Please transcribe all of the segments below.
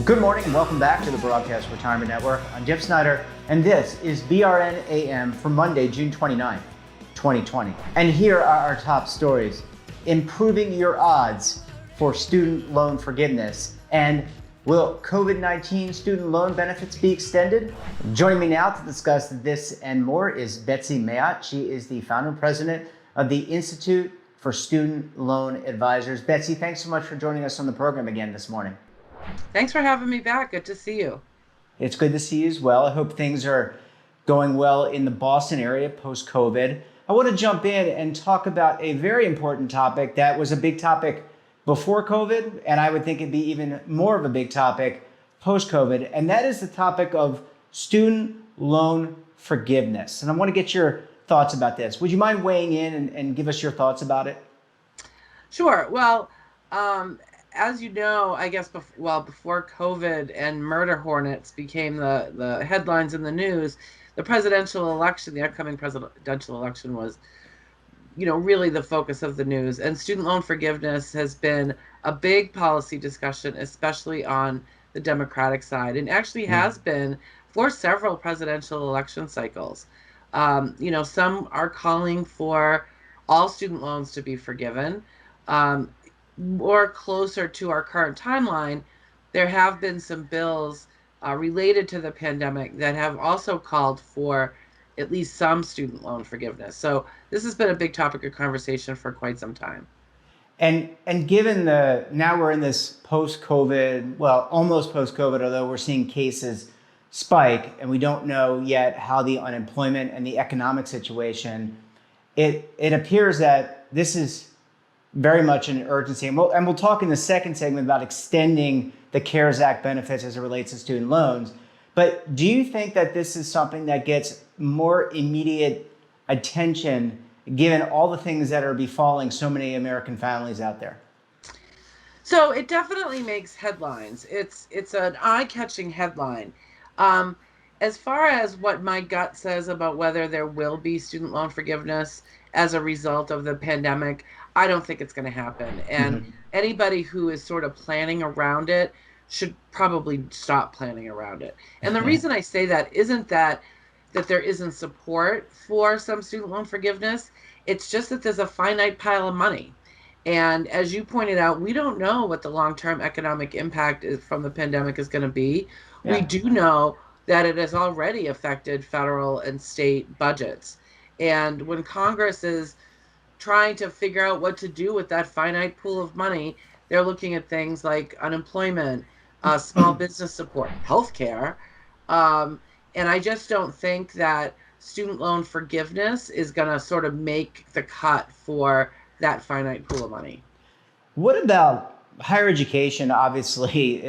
Good morning and welcome back to the Broadcast Retirement Network. I'm Jeff Snyder, and this is BRN AM for Monday, June 29th, 2020. And here are our top stories. Improving your odds for student loan forgiveness. And will COVID-19 student loan benefits be extended? Joining me now to discuss this and more is Betsy Mayotte. She is the founder and president of the Institute for Student Loan Advisors. Betsy, thanks so much for joining us on the program again this morning. Thanks for having me back. Good to see you. It's good to see you as well. I hope things are going well in the Boston area post-COVID. I want to jump in and talk about a very important topic that was a big topic before COVID, and I would think it'd be even more of a big topic post-COVID, and that is the topic of student loan forgiveness. And I want to get your thoughts about this. Would you mind weighing in and give us your thoughts about it? Sure. Well, as you know, I guess before COVID and murder hornets became the headlines in the news, the upcoming presidential election was, really the focus of the news. And student loan forgiveness has been a big policy discussion, especially on the Democratic side, and actually has been for several presidential election cycles. Some are calling for all student loans to be forgiven. Or closer to our current timeline, there have been some bills related to the pandemic that have also called for at least some student loan forgiveness. So this has been a big topic of conversation for quite some time. And given now we're in this post-COVID, well, almost post-COVID, although we're seeing cases spike and we don't know yet how the unemployment and the economic situation, it appears that this is very much an urgency. And we'll talk in the second segment about extending the CARES Act benefits as it relates to student loans. But do you think that this is something that gets more immediate attention given all the things that are befalling so many American families out there? So it definitely makes headlines. It's an eye-catching headline. As far as what my gut says about whether there will be student loan forgiveness as a result of the pandemic, I don't think it's going to happen. And anybody who is sort of planning around it should probably stop planning around it. And the reason I say that isn't that there isn't support for some student loan forgiveness. It's just that there's a finite pile of money. And as you pointed out, we don't know what the long-term economic impact from the pandemic is going to be. Yeah. We do know that it has already affected federal and state budgets. And when Congress is trying to figure out what to do with that finite pool of money, they're looking at things like unemployment, small business support, healthcare. And I just don't think that student loan forgiveness is going to sort of make the cut for that finite pool of money. What about higher education? Obviously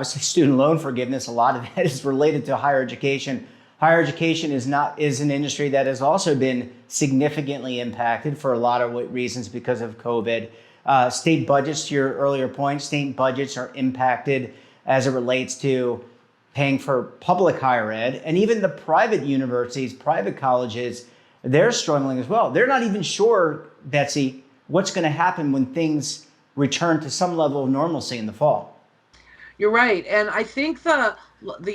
student loan forgiveness, a lot of that is related to higher education. Higher education is an industry that has also been significantly impacted for a lot of reasons because of COVID. State budgets, to your earlier point, state budgets are impacted as it relates to paying for public higher ed, and even the private universities, private colleges, they're struggling as well. They're not even sure, Betsy, what's going to happen when things return to some level of normalcy in the fall. You're right. And I think the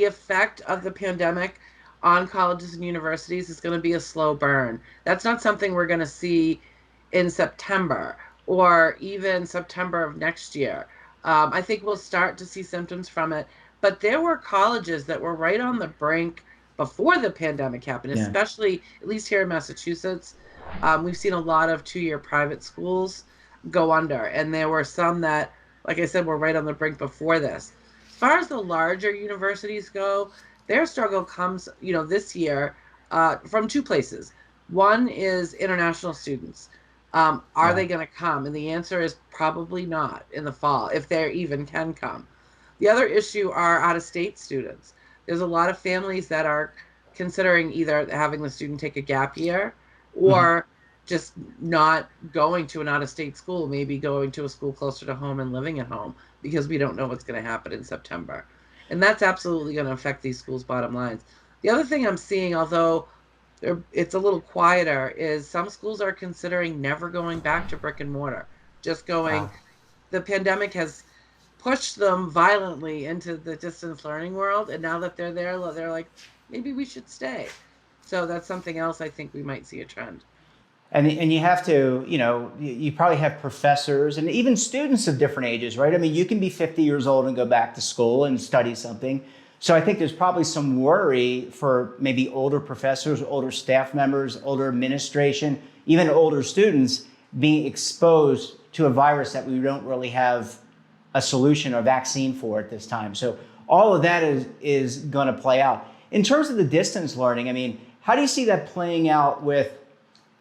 effect of the pandemic on colleges and universities is going to be a slow burn. That's not something we're going to see in September or even September of next year. I think we'll start to see symptoms from it. But there were colleges that were right on the brink before the pandemic happened, especially, at least here in Massachusetts. We've seen a lot of two-year private schools go under. And there were some that, like I said, were right on the brink before this. As far as the larger universities go, their struggle comes, this year from two places. One is international students. Are they going to come? And the answer is probably not in the fall, if they even can come. The other issue are out-of-state students. There's a lot of families that are considering either having the student take a gap year or just not going to an out-of-state school, maybe going to a school closer to home and living at home, because we don't know what's going to happen in September. And that's absolutely going to affect these schools' bottom lines. The other thing I'm seeing, although it's a little quieter, is some schools are considering never going back to brick and mortar, just going. The pandemic has pushed them violently into the distance learning world, and now that they're there, they're like, maybe we should stay. So that's something else I think we might see a trend. And you have to, you probably have professors and even students of different ages, right? I mean, you can be 50 years old and go back to school and study something. So I think there's probably some worry for maybe older professors, older staff members, older administration, even older students being exposed to a virus that we don't really have a solution or vaccine for at this time. So all of that is going to play out. In terms of the distance learning, I mean, how do you see that playing out with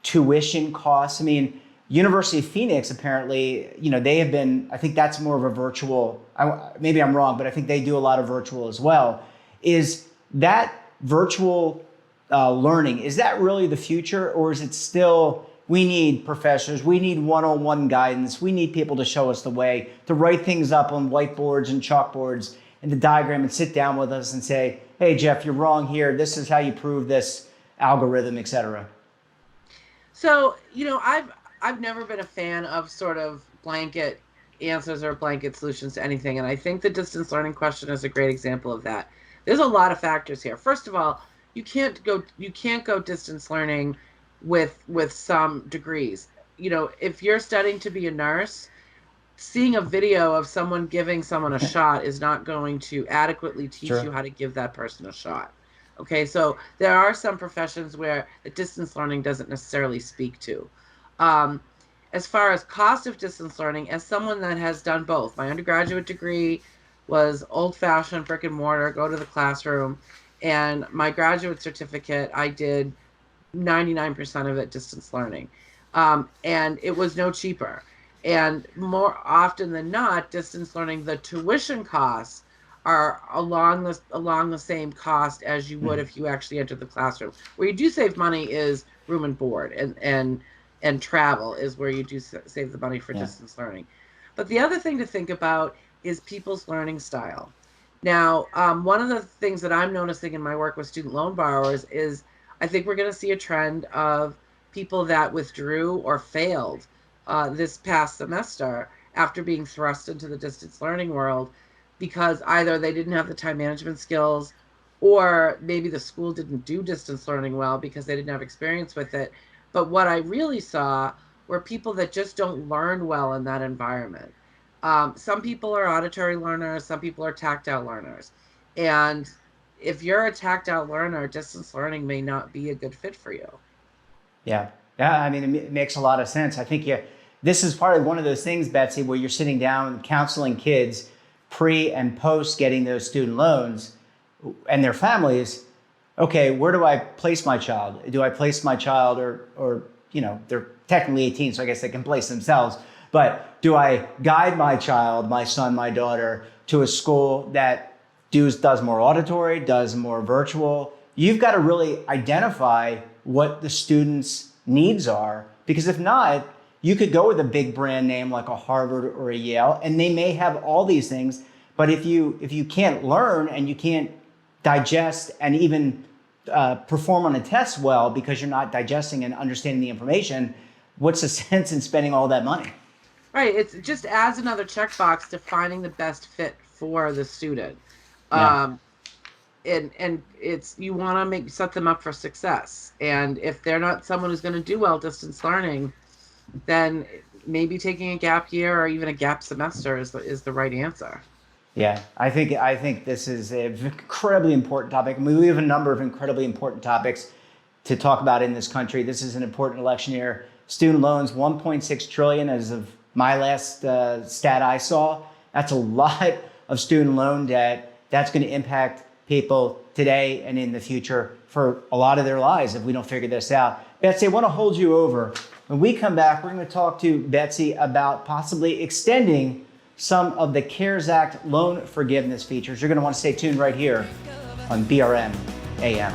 tuition costs? I mean, University of Phoenix, apparently, they have been, I think that's more of a virtual, maybe I'm wrong, but I think they do a lot of virtual as well. Is that virtual learning, is that really the future, or is it still, we need professors, we need one-on-one guidance, we need people to show us the way, to write things up on whiteboards and chalkboards and to diagram and sit down with us and say, hey, Jeff, you're wrong here, this is how you prove this algorithm, et cetera? So, I've never been a fan of sort of blanket answers or blanket solutions to anything. And I think the distance learning question is a great example of that. There's a lot of factors here. First of all, you can't go distance learning with some degrees. If you're studying to be a nurse, seeing a video of someone giving someone a shot is not going to adequately teach you how to give that person a shot. Okay, so there are some professions where the distance learning doesn't necessarily speak to. As far as cost of distance learning, as someone that has done both, my undergraduate degree was old-fashioned brick and mortar, go to the classroom, and my graduate certificate, I did 99% of it distance learning. And it was no cheaper. And more often than not, distance learning, the tuition costs are along the same cost as you would if you actually entered the classroom. Where you do save money is room and board, and travel is where you do save the money for distance learning. But the other thing to think about is people's learning style. Now, one of the things that I'm noticing in my work with student loan borrowers is I think we're going to see a trend of people that withdrew or failed this past semester after being thrust into the distance learning world, because either they didn't have the time management skills, or maybe the school didn't do distance learning well because they didn't have experience with it. But what I really saw were people that just don't learn well in that environment. Some people are auditory learners, some people are tactile learners. And if you're a tactile learner, distance learning may not be a good fit for you. Yeah, I mean, it makes a lot of sense. I think this is probably one of those things, Betsy, where you're sitting down counseling kids pre and post getting those student loans and their families. Okay, where do I place my child? Do I place my child or they're technically 18, so I guess they can place themselves. But do I guide my child, my son, my daughter, to a school that does more auditory, does more virtual? You've got to really identify what the students' needs are, because if not, you could go with a big brand name like a Harvard or a Yale, and they may have all these things, but if you can't learn and you can't digest and even perform on a test well because you're not digesting and understanding the information, what's the sense in spending all that money? Right. It just adds another checkbox to finding the best fit for the student. Yeah. And it's, you want to set them up for success. And if they're not someone who's going to do well distance learning, then maybe taking a gap year or even a gap semester is the right answer. Yeah, I think this is an incredibly important topic. I mean, we have a number of incredibly important topics to talk about in this country. This is an important election year. Student loans, 1.6 trillion as of my last stat I saw. That's a lot of student loan debt. That's going to impact people today and in the future for a lot of their lives if we don't figure this out. Betsy, I want to hold you over. When we come back, we're going to talk to Betsy about possibly extending some of the CARES Act loan forgiveness features. You're going to want to stay tuned right here on BRN AM.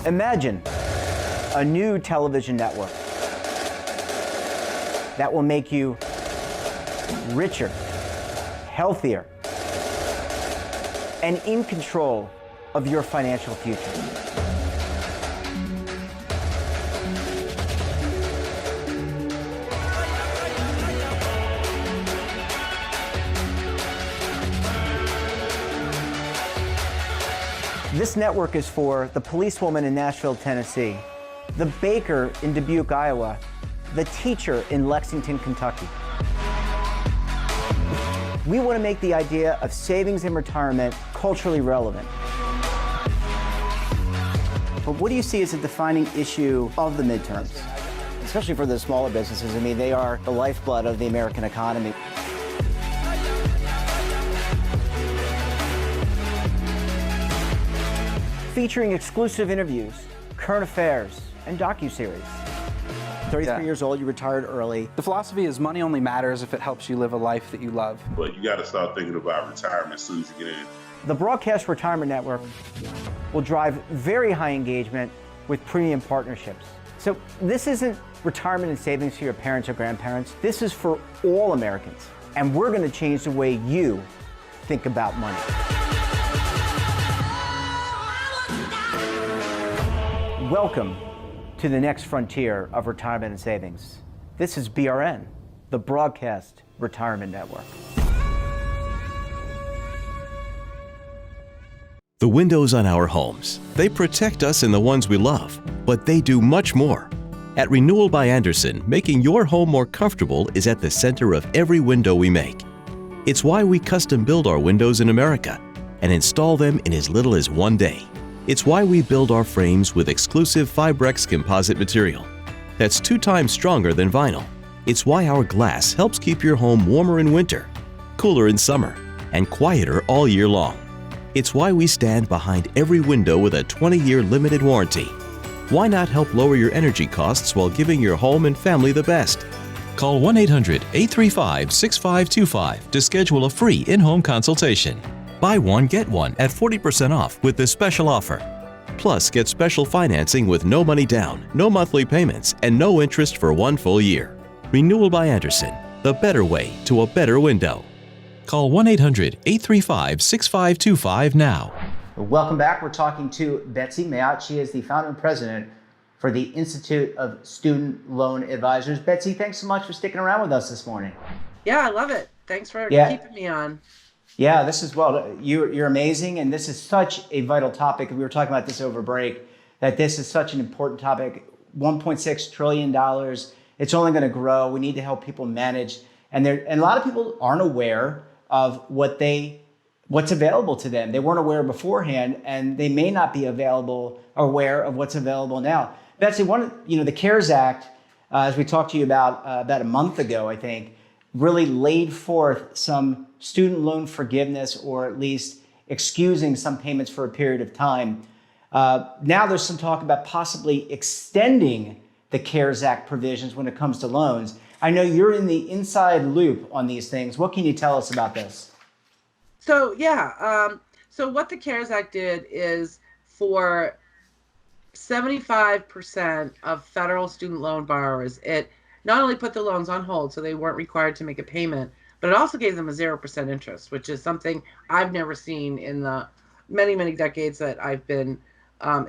Imagine a new television network that will make you richer, healthier, and in control of your financial future. This network is for the policewoman in Nashville, Tennessee, the baker in Dubuque, Iowa, the teacher in Lexington, Kentucky. We want to make the idea of savings and retirement culturally relevant. But what do you see as a defining issue of the midterms? Especially for the smaller businesses. I mean, they are the lifeblood of the American economy. Featuring exclusive interviews, current affairs, and docuseries. 33 years old, you retired early. The philosophy is money only matters if it helps you live a life that you love. But you got to start thinking about retirement as soon as you get in. The Broadcast Retirement Network will drive very high engagement with premium partnerships. So this isn't retirement and savings for your parents or grandparents. This is for all Americans. And we're going to change the way you think about money. Welcome to the next frontier of retirement and savings. This is BRN, the Broadcast Retirement Network. The windows on our homes, they protect us and the ones we love, but they do much more. At Renewal by Andersen, making your home more comfortable is at the center of every window we make. It's why we custom build our windows in America and install them in as little as 1 day. It's why we build our frames with exclusive Fibrex composite material that's 2 times stronger than vinyl. It's why our glass helps keep your home warmer in winter, cooler in summer, and quieter all year long. It's why we stand behind every window with a 20-year limited warranty. Why not help lower your energy costs while giving your home and family the best? Call 1-800-835-6525 to schedule a free in-home consultation. Buy one, get one at 40% off with this special offer. Plus, get special financing with no money down, no monthly payments, and no interest for 1 full year. Renewal by Andersen, the better way to a better window. Call 1-800-835-6525 now. Welcome back. We're talking to Betsy Mayotte. She is the founder and president for the Institute of Student Loan Advisors. Betsy, thanks so much for sticking around with us this morning. Yeah, I love it. Thanks for keeping me on. Yeah, this is, well, you're amazing, and this is such a vital topic. We were talking about this over break, that this is such an important topic. $1.6 trillion. It's only going to grow. We need to help people manage. And a lot of people aren't aware of what's available to them. They weren't aware beforehand, and they may not be aware of what's available now. Betsy, the CARES Act, as we talked to you about a month ago, I think, really laid forth some student loan forgiveness, or at least excusing some payments for a period of time. Now there's some talk about possibly extending the CARES Act provisions when it comes to loans. I know you're in the inside loop on these things. What can you tell us about this? So so what the CARES Act did is, for 75% of federal student loan borrowers, it not only put the loans on hold so they weren't required to make a payment, but it also gave them a 0% interest, which is something I've never seen in the many, many decades that I've been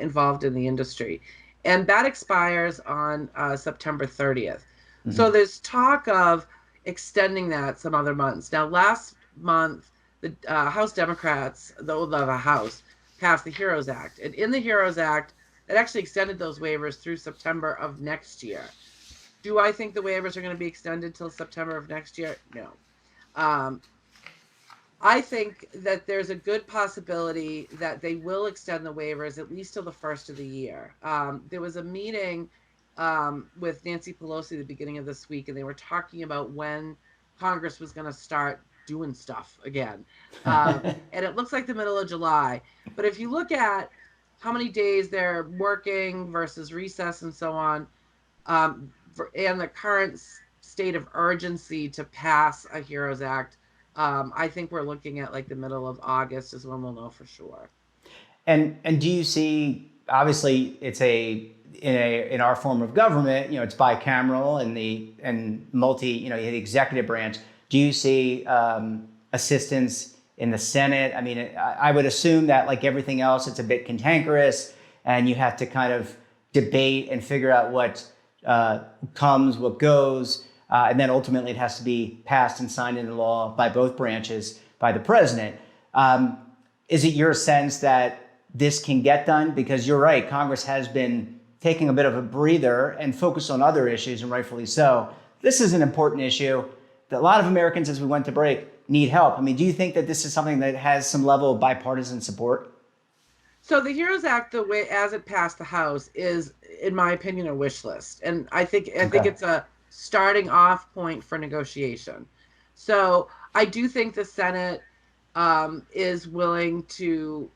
involved in the industry. And that expires on September 30th. Mm-hmm. So there's talk of extending that some other months. Now, last month, the House Democrats, the House, passed the HEROES Act. And in the HEROES Act, it actually extended those waivers through September of next year. Do I think the waivers are going to be extended till September of next year? No. I think that there's a good possibility that they will extend the waivers at least till the first of the year. There was a meeting with Nancy Pelosi at the beginning of this week, and they were talking about when Congress was going to start doing stuff again. And it looks like the middle of July. But if you look at how many days they're working versus recess and so on, and the current state of urgency to pass a HEROES Act, I think we're looking at like the middle of August is when we'll know for sure. And do you see, obviously it's in our form of government, it's bicameral and multi, the executive branch. Do you see assistance in the Senate? I mean, I would assume that, like everything else, it's a bit cantankerous, and you have to kind of debate and figure out what comes, what goes, and then ultimately it has to be passed and signed into law by both branches, by the president. Is it your sense that this can get done? Because you're right, Congress has been taking a bit of a breather and focused on other issues, and rightfully so. This is an important issue that a lot of Americans, as we went to break, need help. I mean, do you think that this is something that has some level of bipartisan support? So the HEROES Act, the way as it passed the House, is, in my opinion, a wish list, and I think it's a starting off point for negotiation. So I do think the Senate is willing to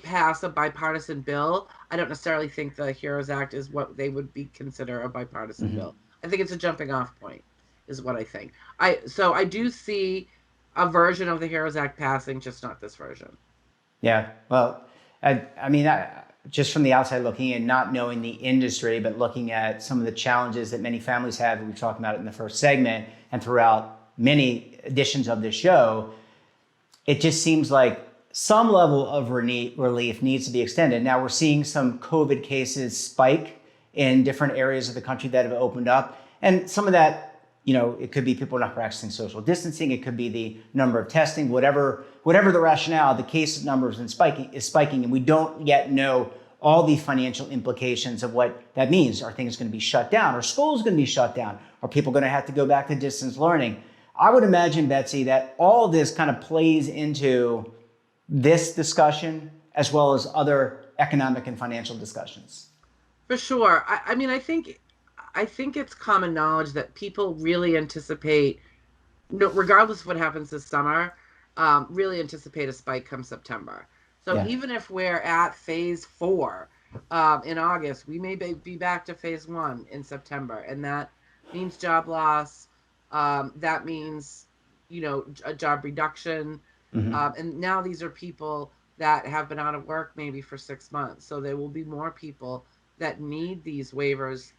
pass a bipartisan bill. I don't necessarily think the HEROES Act is what they would consider a bipartisan bill. I think it's a jumping off point, is what I think. So I do see a version of the HEROES Act passing, just not this version. Yeah, well, I mean, just from the outside looking in, not knowing the industry, but looking at some of the challenges that many families have, and we talked about it in the first segment and throughout many editions of this show, it just seems like some level of relief needs to be extended. Now we're seeing some COVID cases spike in different areas of the country that have opened up. And some of that, it could be people not practicing social distancing. It could be the number of testing, whatever the rationale, the case numbers is spiking. And we don't yet know all the financial implications of what that means. Are things going to be shut down? Are schools going to be shut down? Are people going to have to go back to distance learning? I would imagine, Betsy, that all this kind of plays into this discussion as well as other economic and financial discussions. For sure. I mean, I think it's common knowledge that people really anticipate, regardless of what happens this summer, really anticipate a spike come September. So even if we're at phase 4 in August, we may be back to phase 1 in September. And that means job loss. That means, a job reduction. And now these are people that have been out of work maybe for 6 months. So there will be more people that need these waivers.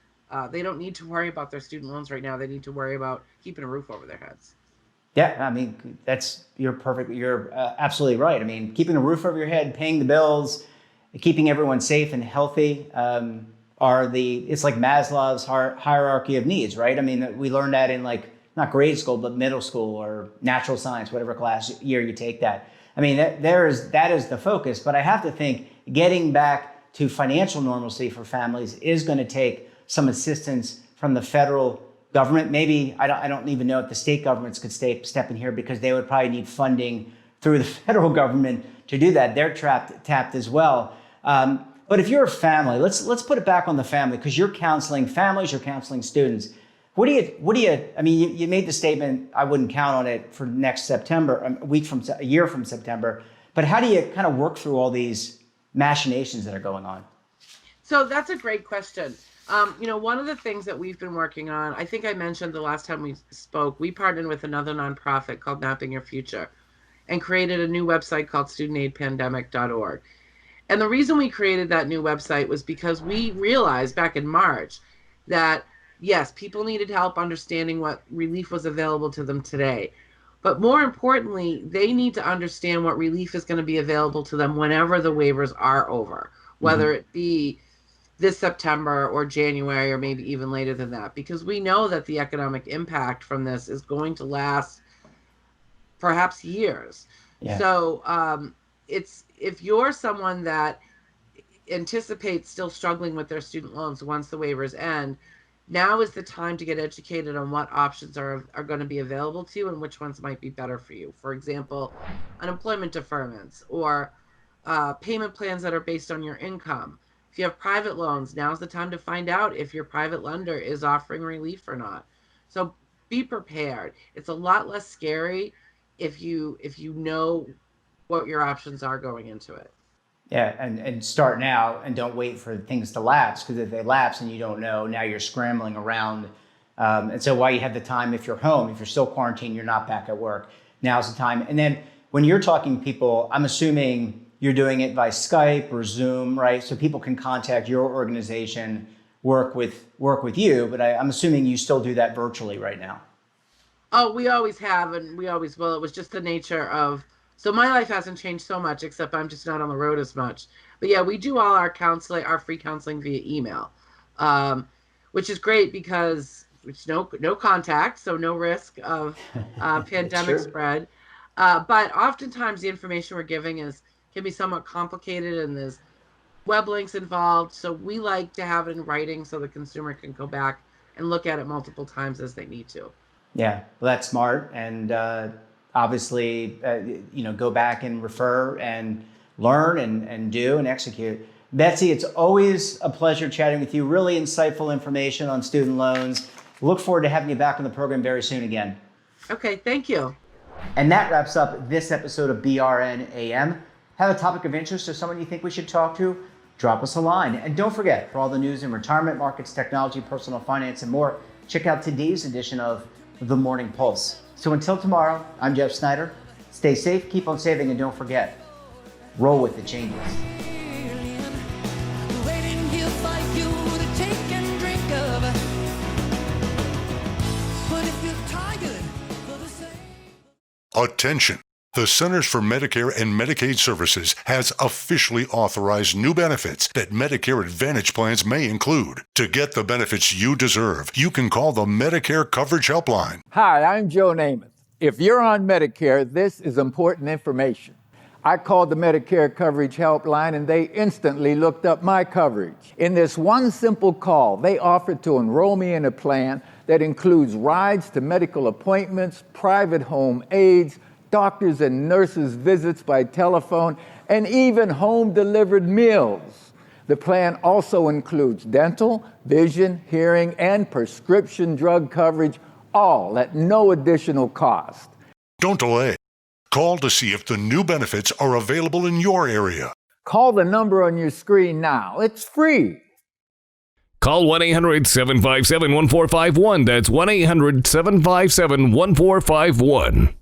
They don't need to worry about their student loans right now. They need to worry about keeping a roof over their heads. Yeah, I mean, you're perfect. You're absolutely right. I mean, keeping a roof over your head, paying the bills, keeping everyone safe and healthy it's like Maslow's hierarchy of needs, right? I mean, we learned that in not grade school, but middle school or natural science, whatever class year you take that. I mean, that is the focus. But I have to think getting back to financial normalcy for families is going to take some assistance from the federal government. Maybe, I don't even know if the state governments could step in here, because they would probably need funding through the federal government to do that. They're tapped as well. But if you're a family, let's put it back on the family, because you're counseling families, you're counseling students. What do you, I mean, you made the statement, I wouldn't count on it for next September, a year from September, but how do you kind of work through all these machinations that are going on? So that's a great question. One of the things that we've been working on, I think I mentioned the last time we spoke, we partnered with another nonprofit called Mapping Your Future and created a new website called studentaidpandemic.org. And the reason we created that new website was because we realized back in March that, yes, people needed help understanding what relief was available to them today. But more importantly, they need to understand what relief is going to be available to them whenever the waivers are over, whether it be this September or January or maybe even later than that, because we know that the economic impact from this is going to last perhaps years. Yeah. So if you're someone that anticipates still struggling with their student loans once the waivers end, now is the time to get educated on what options are going to be available to you and which ones might be better for you. For example, unemployment deferments or payment plans that are based on your income. If you have private loans, now's the time to find out if your private lender is offering relief or not. So be prepared. It's a lot less scary if you know what your options are going into it. Yeah, and start now and don't wait for things to lapse, because if they lapse and you don't know, now you're scrambling around. And so while you have the time, if you're home, if you're still quarantined, you're not back at work, now's the time. And then when you're talking to people, I'm assuming you're doing it by Skype or Zoom, right? So people can contact your organization, work with you, but I'm assuming you still do that virtually right now. Oh, we always have, and we always will. It was just the nature of, so my life hasn't changed so much, except I'm just not on the road as much. But yeah, we do all our counseling, our free counseling via email, which is great because it's no contact, so no risk of pandemic spread. But oftentimes the information we're giving is can be somewhat complicated and there's web links involved. So we like to have it in writing so the consumer can go back and look at it multiple times as they need to. Yeah, well, that's smart. And obviously, go back and refer and learn and do and execute. Betsy, it's always a pleasure chatting with you. Really insightful information on student loans. Look forward to having you back on the program very soon again. Okay, thank you. And that wraps up this episode of BRN AM. Have a topic of interest or someone you think we should talk to? Drop us a line. And don't forget, for all the news in retirement, markets, technology, personal finance, and more, check out today's edition of The Morning Pulse. So until tomorrow, I'm Jeff Snyder. Stay safe, keep on saving, and don't forget, roll with the changes. Attention! The Centers for Medicare and Medicaid Services has officially authorized new benefits that Medicare Advantage plans may include. To get the benefits you deserve, you can call the Medicare Coverage Helpline. Hi, I'm Joe Namath. If you're on Medicare, this is important information. I called the Medicare Coverage Helpline and they instantly looked up my coverage. In this one simple call, they offered to enroll me in a plan that includes rides to medical appointments, private home aides, doctors and nurses' visits by telephone, and even home-delivered meals. The plan also includes dental, vision, hearing, and prescription drug coverage, all at no additional cost. Don't delay. Call to see if the new benefits are available in your area. Call the number on your screen now. It's free. Call 1-800-757-1451. That's 1-800-757-1451.